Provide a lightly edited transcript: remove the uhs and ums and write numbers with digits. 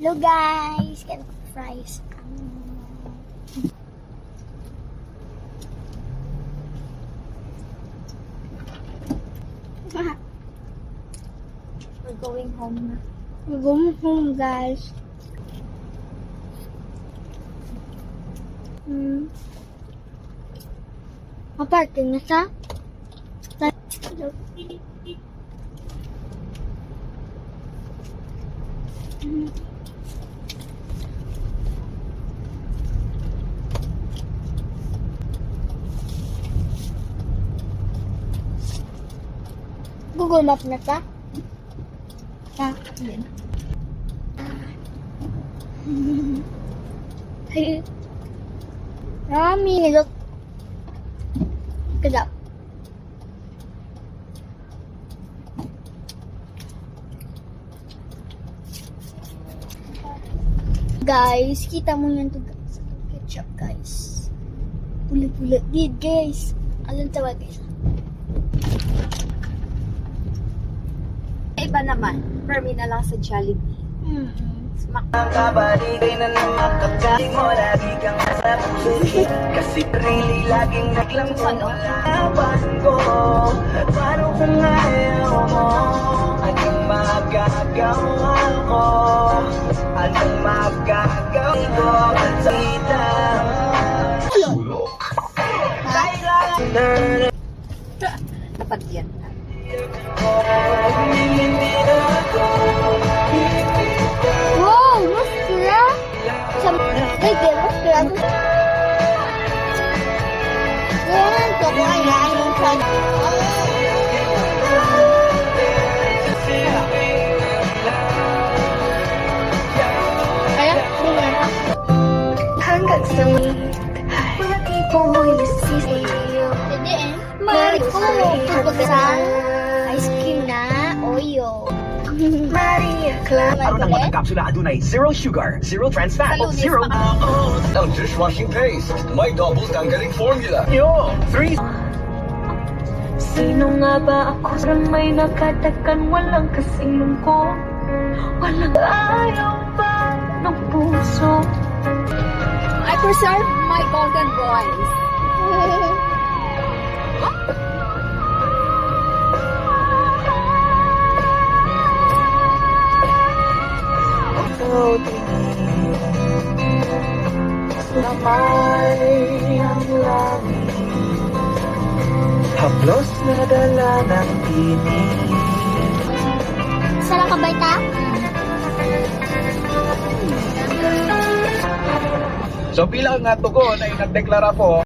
Hello guys, can fries. We're going home na. We're going home guys. Maparking na siya. Google Map na siya. Yan. Rami, look. Kedap. Guys, kita mo yan to guys. Ketchup guys. Pula-pula din guys. Alam tawa guys. Iba naman. Permi na lang sa Jollibee. Ang kabaligay na namakakalig mo, lagi kang nasa puso. Kasi really laging naglamsan ang laban ko. Paano kung ayaw mo? Anong magagawa ko? Anong magagawa ko? Sa itang kailangan Dapat yan. Wow, mascara. Ay, di mascara. Yan, ito ko ay yung sa... Kaya, tingnan. Hanggang sa lagi po mo'y nasisiyo. Hindi eh. Mariko, pagkasa ice cream na Oreo. Maria Clara. Aron ang matang kapsula adunay zero sugar, zero trans fat, Sa Lunes zero... pa Ang dishwashing paste, may double tanggaling formula. Yo! 3... Sino nga ba ako sa may nakatakan? Walang kasing lungkot, walang ayaw ba ng puso? I preserve my golden voice. Lamay ang langit, haplos na dala ng tinig. Sarang kabay ta? So bilang nga tugon ay nagdeklara po